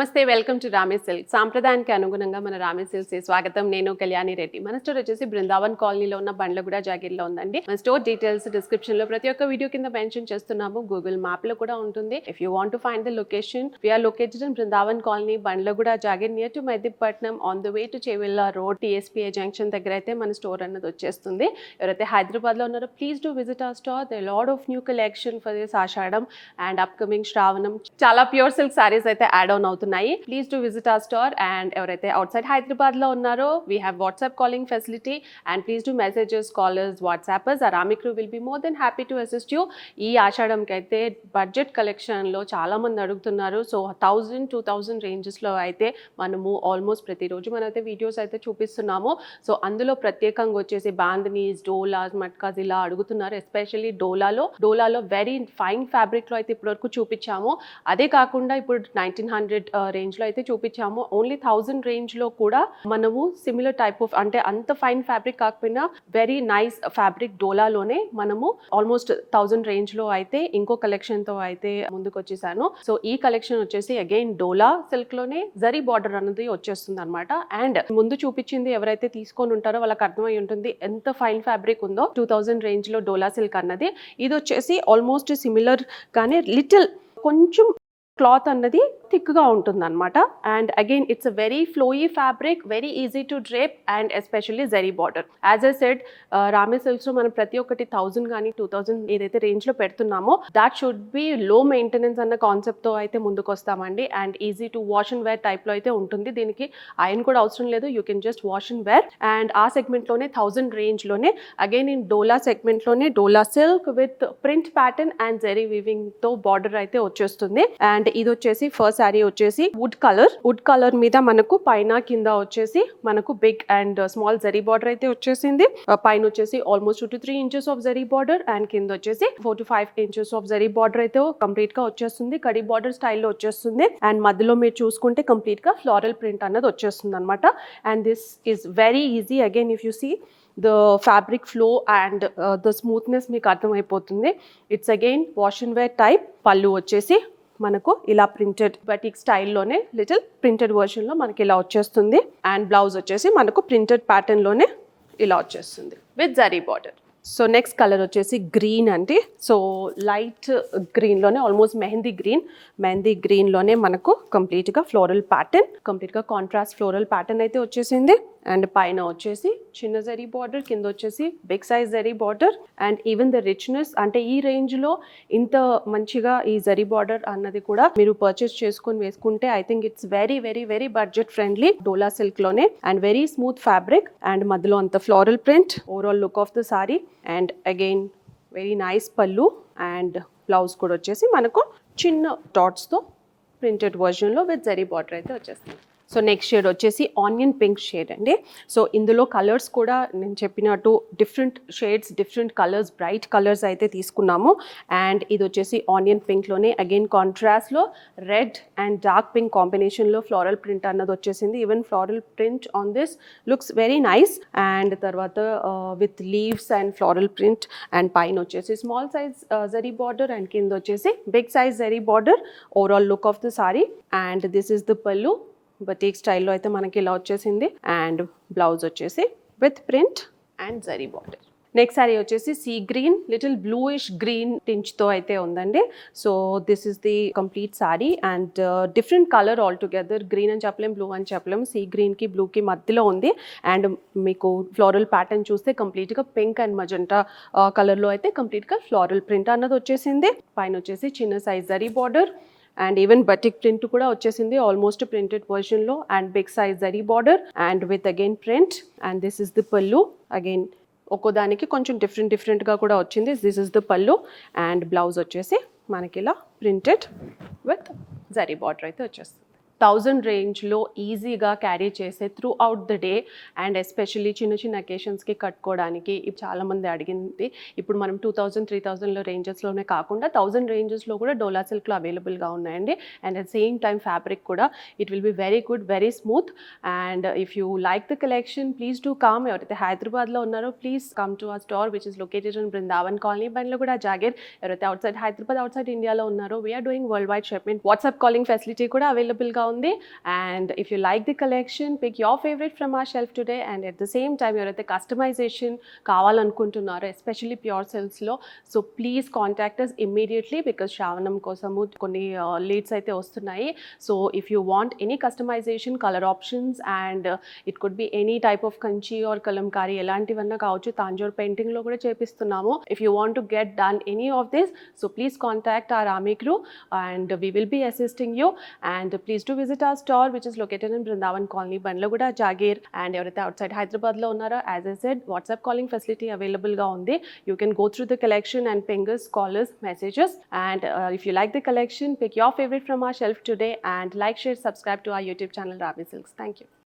నమస్తే, welcome to రామే silk. సాంప్రదాయానికి అనుగుణంగా మన రామే సిల్క్స్ స్వాగతం. నేను కళ్యాణి రెడ్డి. మన స్టోర్ వచ్చేసి బృందావన్ కాలనీలో ఉన్న బండ్లగూడ జాగీర్లో ఉందండి. మన స్టోర్ డీటెయిల్స్ డిస్క్రిప్షన్ లో ప్రతి ఒక్క వీడియో కింద మెన్షన్ చేస్తున్నాము. గూగుల్ మ్యాప్ లో కూడా ఉంటుంది. If you want to find the location, we're located in Brindavan colony, Bandlaguda Jagir, near to Mehdipatnam, on the way to Chevella road, TSPA junction దగ్గర అయితే మన స్టోర్ అన్నది వచ్చేస్తుంది. ఎవరైతే హైదరాబాద్ లో ఉన్నారో please do visit our store. They lot of new collection for this Ashadam and upcoming Shravanam. చాలా pure silk saris అయితే యాడ్ ఆన్ అవుతున్నాయి. Please to visit our store. And ఎవరైతే అవుట్ సైడ్ హైదరాబాద్ లో ఉన్నారో we have WhatsApp calling facility and please to messages, callers, WhatsAppers. Our army crew will be more than happy to assist you. ఈ ఆషాఢంకి అయితే budget collection లో చాలా మంది అడుగుతున్నారు. సో 1000-2000 రేంజెస్ లో అయితే మనము ఆల్మోస్ట్ ప్రతిరోజు మనమైతే వీడియోస్ అయితే చూపిస్తున్నాము. సో అందులో ప్రత్యేకంగా వచ్చేసి బాందనీస్, డోలాస్, మట్కాస్ ఇలా అడుగుతున్నారు. ఎస్పెషల్లీ డోలాలో వెరీ ఫైన్ ఫ్యాబ్రిక్ లో అయితే ఇప్పటివరకు చూపించాము. అదే కాకుండా ఇప్పుడు 1900 రేంజ్ లో అయితే చూపించాము. ఓన్లీ 1000 రేంజ్ లో కూడా మనము సిమిలర్ టైప్ ఆఫ్, అంటే అంత ఫైన్ ఫ్యాబ్రిక్ కాకపోయినా వెరీ నైస్ ఫ్యాబ్రిక్ డోలాలోనే మనము ఆల్మోస్ట్ 1000 రేంజ్ లో అయితే ఇంకో కలెక్షన్ తో అయితే ముందుకు వచ్చేసాను. సో ఈ కలెక్షన్ వచ్చేసి అగైన్ డోలా సిల్క్ లోనే జరీ బార్డర్ అన్నది వచ్చేస్తుంది అనమాట. అండ్ ముందు చూపించింది ఎవరైతే తీసుకొని ఉంటారో వాళ్ళకి అర్థమై ఉంటుంది ఎంత ఫైన్ ఫ్యాబ్రిక్ ఉందో. 2000 రేంజ్ లో డోలా సిల్క్ అన్నది. ఇది వచ్చేసి ఆల్మోస్ట్ సిమిలర్ గానే లిటిల్ కొంచెం క్లాత్ అన్నది థిక్ గా ఉంటుంది అనమాట. And again it's a very flowy fabric, very easy to drape and especially zari border. As I said, రామే సిల్క్స్ లో మనం ప్రతి ఒక్కటి 1000 కానీ 2000 ఏదైతే రేంజ్ లో పెడుతున్నామో that should be low maintenance అన్న కాన్సెప్ట్ తో అయితే ముందుకు వస్తామండి. And easy to wash and wear type లో అయితే ఉంటుంది. దీనికి ఐరన్ కూడా అవసరం లేదు, you can just wash and wear. And ఆ సెగ్మెంట్ లోనే 1000 రేంజ్ లోనే అగైన్ ఇన్ డోలా సెగ్మెంట్ లోనే Dola silk with print pattern and zari weaving తో బార్డర్ అయితే వచ్చేస్తుంది. అండ్ ఇది వచ్చేసి ఫస్ట్ శారీ వచ్చేసి వుడ్ కలర్ మీద మనకు పైన కింద వచ్చేసి మనకు big and small zari border అయితే వచ్చేసింది. పైన వచ్చేసి almost 2 to 3 inches of zari border and కింద వచ్చేసి 4 to 5 inches of zari border అయితే కంప్లీట్ గా వచ్చేస్తుంది. కడి బార్డర్ స్టైల్లో వచ్చేస్తుంది. అండ్ మధ్యలో మీరు చూసుకుంటే కంప్లీట్ గా ఫ్లోరల్ ప్రింట్ అన్నది వచ్చేస్తుంది అనమాట. And this is very easy. Again if you see the fabric flow and the smoothness మీకు అర్థమైపోతుంది. It's again wash and wear type. పళ్ళు వచ్చేసి మనకు ఇలా ప్రింటెడ్ బటిక్ స్టైల్లోనే లిటిల్ ప్రింటెడ్ వర్షన్లో మనకి ఇలా వచ్చేస్తుంది. అండ్ బ్లౌజ్ వచ్చేసి మనకు ప్రింటెడ్ ప్యాటర్న్లోనే ఇలా వచ్చేస్తుంది with zari border. So next colour వచ్చేసి గ్రీన్ అండి. సో లైట్ గ్రీన్లోనే ఆల్మోస్ట్ మెహందీ గ్రీన్లోనే మనకు కంప్లీట్గా ఫ్లోరల్ ప్యాటర్న్, కంప్లీట్గా కాంట్రాస్ట్ ఫ్లోరల్ ప్యాటర్న్ అయితే వచ్చేసింది. అండ్ పైన వచ్చేసి చిన్న జరీ బార్డర్, కింద వచ్చేసి big size zari border. And even the richness, అంటే ఈ రేంజ్లో ఇంత మంచిగా ఈ జరీ బార్డర్ అన్నది కూడా మీరు పర్చేస్ చేసుకొని వేసుకుంటే I think it's very very very budget friendly. Dola సిల్క్లోనే and very smooth fabric and మధ్యలో అంత floral print. Overall look of the sari. And again very nice pallu and blouse కూడా వచ్చేసి మనకు చిన్న డాట్స్తో ప్రింటెడ్ వర్జన్లో విత్ జరీ బార్డర్ అయితే వచ్చేస్తుంది. సో నెక్స్ట్ షేడ్ వచ్చేసి ఆనియన్ పింక్ షేడ్ అండి. సో ఇందులో కలర్స్ కూడా నేను చెప్పినట్టు different shades, different colours, bright colours అయితే తీసుకున్నాము. అండ్ ఇది వచ్చేసి ఆనియన్ పింక్లోనే అగైన్ కాంట్రాస్ట్లో రెడ్ అండ్ డార్క్ పింక్ కాంబినేషన్లో ఫ్లోరల్ ప్రింట్ అన్నది వచ్చేసింది. Even floral print on this looks very nice. And తర్వాత with leaves and floral print and పైన వచ్చేసి small size zari border and కింద వచ్చేసి big size zari border. Overall look of the sari. And this is the pallu. Batik స్టైల్లో అయితే మనకి ఇలా వచ్చేసింది. అండ్ బ్లౌజ్ వచ్చేసి with print and zari border. Next sorry వచ్చేసి sea green, little bluish green టించ్తో అయితే ఉందండి. So this is the complete sari and different colour all together. Green అని చెప్పలేం, బ్లూ అని చెప్పలేం. సీ గ్రీన్కి బ్లూకి మధ్యలో ఉంది. అండ్ మీకు ఫ్లోరల్ ప్యాటర్న్ చూస్తే కంప్లీట్గా పింక్ అండ్ మజెంటా కలర్లో అయితే కంప్లీట్గా ఫ్లోరల్ ప్రింట్ అన్నది వచ్చేసింది. పైన వచ్చేసి చిన్న size zari border and even batik print కూడా వచ్చేసింది ఆల్మోస్ట్ ప్రింటెడ్ వర్షన్లో. And big size zari border and with again print. And this is the pallu. Again ఒక్కోదానికి కొంచెం డిఫరెంట్గా కూడా వచ్చింది. This is the pallu. And blouse వచ్చేసి మనకి ఇలా ప్రింటెడ్ విత్ జరీ బార్డర్ అయితే వచ్చేస్తుంది. 1000 రేంజ్లో ఈజీగా క్యారీ చేసే through out the day and especially చిన్న చిన్న అకేషన్స్కి కట్టుకోవడానికి చాలామంది అడిగింది. ఇప్పుడు మనం 2000-3000 రేంజెస్లోనే కాకుండా 1000 రేంజెస్లో కూడా డోలా సిల్క్లో అవైలబుల్గా ఉన్నాయండి. And at same time fabric కూడా it will be very good, very smooth. And if you like the collection please do come. ఎవరైతే హైదరాబాద్లో ఉన్నారో please come to our store which is located in Brindavan colony, Bandlaguda Jagir. ఎవరైతే outside Hyderabad, outside ఇండియాలో ఉన్నారో we're doing worldwide shipment. WhatsApp calling facility కూడా అవైలబుల్గా ఉంది. And if you like the collection, pick your favourite from our shelf today. And at the same time ఎవరైతే customization కావాలనుకుంటున్నారో especially pure సిల్క్స్లో, so please contact us immediately because Shravanam కోసము కొన్ని leads అయితే వస్తున్నాయి. So if you want any customization, colour options, and it could be any type of Kanchi or Kalamkari, ఎలాంటివన్నా కావచ్చు. తాంజూర్ పెయింటింగ్లో కూడా చేపిస్తున్నాము. If you want to get done any of this, so please contact our Army crew and we will be assisting you. And please do visit our store which is located in Brindavan Colony, Bandlaguda, Jagir. And ఎవరైతే outside Hyderabad లో ఉన్నారో, as I said, WhatsApp calling facility available గా ఉంది. You can go through the collection and ping us, call us, messages. And if you like the collection, pick your favorite from our shelf today and like, share, subscribe to our YouTube channel Ravi Silks. Thank you.